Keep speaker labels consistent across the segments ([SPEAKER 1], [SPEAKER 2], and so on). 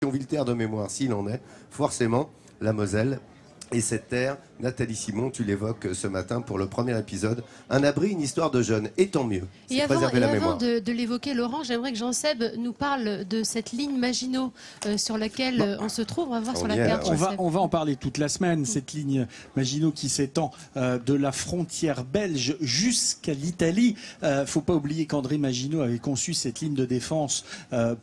[SPEAKER 1] Thionville, terre de mémoire, s'il en est, forcément, la Moselle. Et cette terre, Nathalie Simon, tu l'évoques ce matin pour le premier épisode. Un abri, une histoire de jeunes, et tant mieux.
[SPEAKER 2] Et avant de l'évoquer, Laurent, j'aimerais que Jean-Seb nous parle de cette ligne Maginot sur laquelle on se trouve. On va voir sur la carte.
[SPEAKER 3] On va en parler toute la semaine, cette ligne Maginot qui s'étend de la frontière belge jusqu'à l'Italie. Faut pas oublier qu'André Maginot avait conçu cette ligne de défense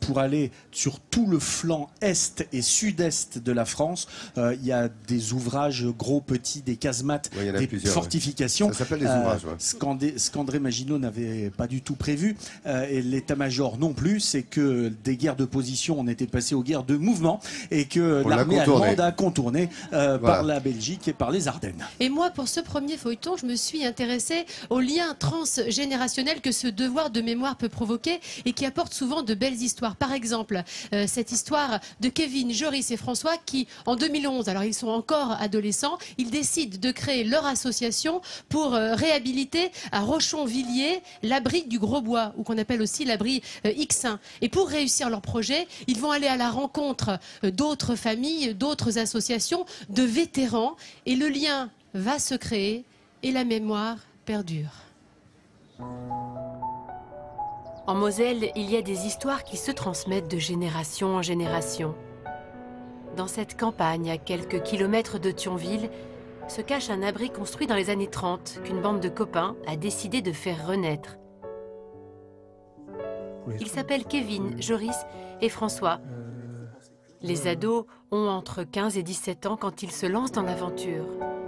[SPEAKER 3] pour aller sur tout le flanc est et sud-est de la France. Il y a des ouvrages gros, petits, des casemates, des fortifications.
[SPEAKER 1] Ça s'appelle des ouvrages.
[SPEAKER 3] Ce qu'André Maginot n'avait pas du tout prévu, et l'état-major non plus, c'est que des guerres de position, on était passé aux guerres de mouvement, et que l'armée allemande a contourné par la Belgique et par les Ardennes.
[SPEAKER 2] Et moi, pour ce premier feuilleton, je me suis intéressée au lien transgénérationnel que ce devoir de mémoire peut provoquer et qui apporte souvent de belles histoires. Par exemple, cette histoire de Kevin, Joris et François qui, en 2011, alors ils sont encore adolescents, ils décident de créer leur association pour réhabiliter à Rochon-Villiers l'abri du Grosbois, ou qu'on appelle aussi l'abri X1. Et pour réussir leur projet, ils vont aller à la rencontre d'autres familles, d'autres associations, de vétérans, et le lien va se créer et la mémoire perdure. En Moselle, il y a des histoires qui se transmettent de génération en génération. Dans cette campagne, à quelques kilomètres de Thionville, se cache un abri construit dans les années 30 qu'une bande de copains a décidé de faire renaître. Ils s'appellent Kevin, Joris et François. Les ados ont entre 15 et 17 ans quand ils se lancent dans l'aventure.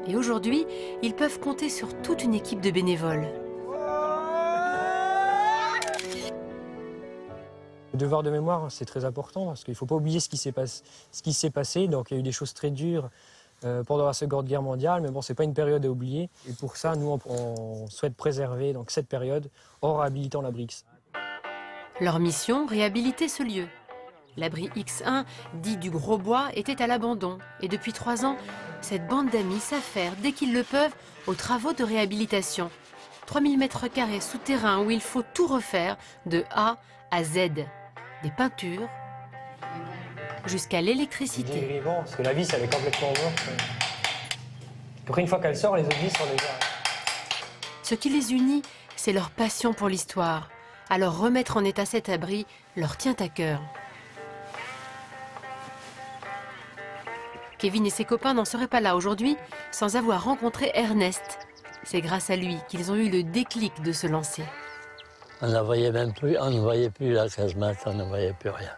[SPEAKER 2] Et aujourd'hui, ils peuvent compter sur toute une équipe de bénévoles.
[SPEAKER 4] Le devoir de mémoire, c'est très important parce qu'il ne faut pas oublier ce qui s'est passé. Donc il y a eu des choses très dures pendant la Seconde Guerre mondiale, mais bon, ce n'est pas une période à oublier. Et pour ça, nous, on souhaite préserver donc, cette période en réhabilitant l'abri X.
[SPEAKER 2] Leur mission, réhabiliter ce lieu. L'abri X1, dit du Grosbois, était à l'abandon. Et depuis 3 ans, cette bande d'amis s'affaire, dès qu'ils le peuvent, aux travaux de réhabilitation. 3000 m² souterrains où il faut tout refaire, de A à Z. Des peintures jusqu'à l'électricité.
[SPEAKER 4] Parce que la vis, elle est complètement morte. Après, une fois qu'elle sort, les autres vis sont déjà...
[SPEAKER 2] Ce qui les unit, c'est leur passion pour l'histoire. Alors remettre en état cet abri leur tient à cœur. Kevin et ses copains n'en seraient pas là aujourd'hui sans avoir rencontré Ernest. C'est grâce à lui qu'ils ont eu le déclic de se lancer.
[SPEAKER 5] On ne voyait même plus, on ne voyait plus la casemate, on ne voyait plus rien.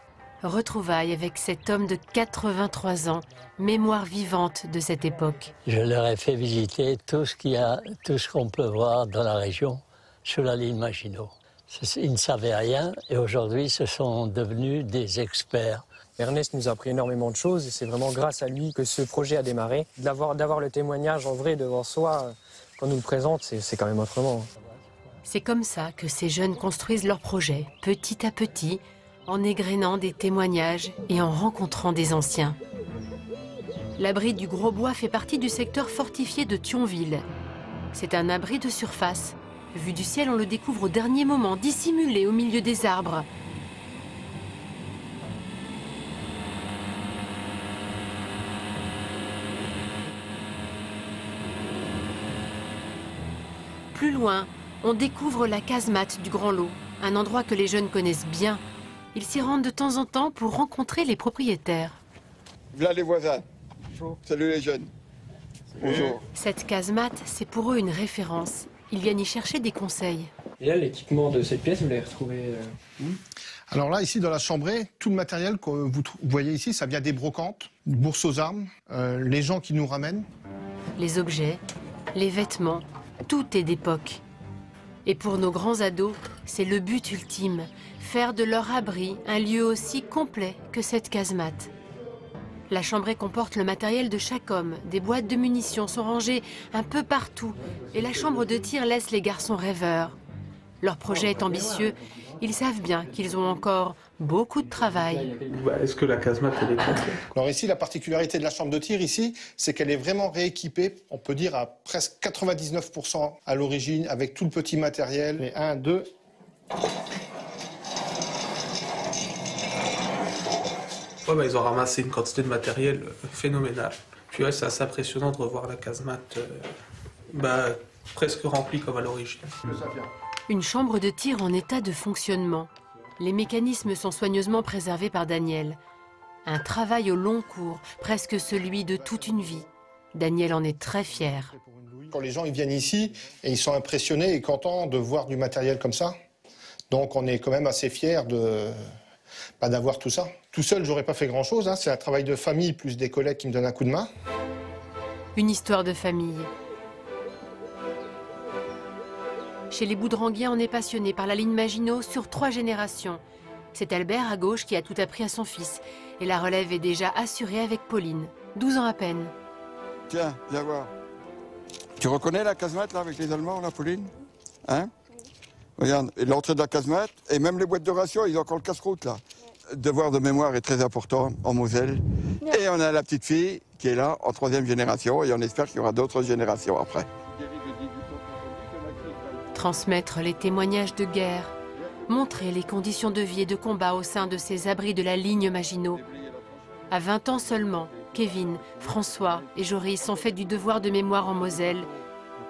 [SPEAKER 2] Retrouvailles avec cet homme de 83 ans, mémoire vivante de cette époque.
[SPEAKER 5] Je leur ai fait visiter tout ce qu'on peut voir dans la région, sur la ligne Maginot. Ils ne savaient rien et aujourd'hui, ce sont devenus des experts.
[SPEAKER 4] Ernest nous a appris énormément de choses et c'est vraiment grâce à lui que ce projet a démarré. D'avoir le témoignage en vrai devant soi, quand on nous le présente, c'est quand même autrement.
[SPEAKER 2] C'est comme ça que ces jeunes construisent leur projet, petit à petit, en égrénant des témoignages et en rencontrant des anciens. L'abri du Grosbois fait partie du secteur fortifié de Thionville. C'est un abri de surface. Vu du ciel, on le découvre au dernier moment, dissimulé au milieu des arbres. Plus loin, on découvre la casemate du Grand Lot, un endroit que les jeunes connaissent bien. Ils s'y rendent de temps en temps pour rencontrer les propriétaires.
[SPEAKER 6] Voilà les voisins. Bonjour. Salut les jeunes. Bonjour.
[SPEAKER 2] Cette casemate, c'est pour eux une référence. Ils viennent y chercher des conseils.
[SPEAKER 4] Et là, l'équipement de cette pièce, vous l'avez retrouvé
[SPEAKER 7] Alors là, ici, dans la chambrée, tout le matériel que vous voyez ici, ça vient des brocantes, bourses aux armes, les gens qui nous ramènent.
[SPEAKER 2] Les objets, les vêtements, tout est d'époque. Et pour nos grands ados, c'est le but ultime, faire de leur abri un lieu aussi complet que cette casemate. La chambrée comporte le matériel de chaque homme, des boîtes de munitions sont rangées un peu partout, et la chambre de tir laisse les garçons rêveurs. Leur projet est ambitieux, ils savent bien qu'ils ont encore beaucoup de travail.
[SPEAKER 8] Est-ce que la casemate est complète?
[SPEAKER 7] Alors ici, la particularité de la chambre de tir ici, c'est qu'elle est vraiment rééquipée, on peut dire à presque 99% à l'origine, avec tout le petit matériel. Et 1, 2...
[SPEAKER 8] Ouais, bah, ils ont ramassé une quantité de matériel phénoménale. Puis ouais, c'est assez impressionnant de revoir la casemate presque remplie comme à l'origine.
[SPEAKER 2] Une chambre de tir en état de fonctionnement. Les mécanismes sont soigneusement préservés par Daniel. Un travail au long cours, presque celui de toute une vie. Daniel en est très fier.
[SPEAKER 7] Quand les gens ils viennent ici, et ils sont impressionnés et contents de voir du matériel comme ça. Donc on est quand même assez fiers d'avoir tout ça. Tout seul, j'aurais pas fait grand-chose. Hein. C'est un travail de famille, plus des collègues qui me donnent un coup de main.
[SPEAKER 2] Une histoire de famille. Chez les Boudranguiens, on est passionné par la ligne Maginot sur 3 générations. C'est Albert, à gauche, qui a tout appris à son fils. Et la relève est déjà assurée avec Pauline, 12 ans à peine.
[SPEAKER 6] Tiens, viens voir. Tu reconnais la casemate là avec les Allemands, là, Pauline? Hein? Regarde, l'entrée de la casemate, et même les boîtes de ration, ils ont encore le casse-croûte là. Le devoir de mémoire est très important en Moselle. Et on a la petite fille qui est là en 3e génération, et on espère qu'il y aura d'autres générations après.
[SPEAKER 2] Transmettre les témoignages de guerre, montrer les conditions de vie et de combat au sein de ces abris de la ligne Maginot. À 20 ans seulement, Kevin, François et Joris ont fait du devoir de mémoire en Moselle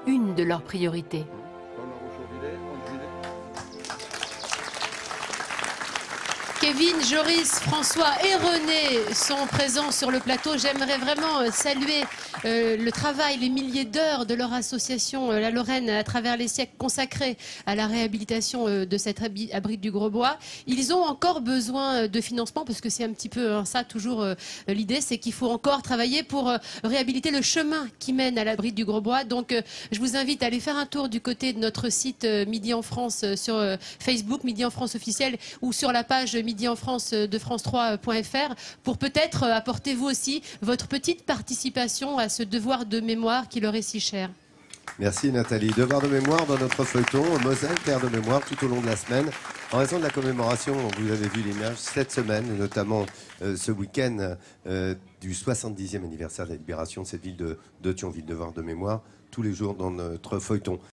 [SPEAKER 2] une de leurs priorités. Kevin, Joris, François et René sont présents sur le plateau. J'aimerais vraiment saluer le travail, les milliers d'heures de leur association La Lorraine à travers les siècles consacrés à la réhabilitation de cet abri du Grosbois. Ils ont encore besoin de financement parce que c'est un petit peu ça toujours l'idée, c'est qu'il faut encore travailler pour réhabiliter le chemin qui mène à l'abri du Grosbois. Donc je vous invite à aller faire un tour du côté de notre site Midi en France sur Facebook, Midi en France officiel, ou sur la page Midi en France de France3.fr pour peut-être apporter vous aussi votre petite participation à ce devoir de mémoire qui leur est si cher.
[SPEAKER 1] Merci Nathalie. Devoir de mémoire dans notre feuilleton, Moselle, terre de mémoire tout au long de la semaine. En raison de la commémoration, vous avez vu l'image, cette semaine, notamment ce week-end du 70e anniversaire de la libération de cette ville de Thionville. Devoir de mémoire tous les jours dans notre feuilleton.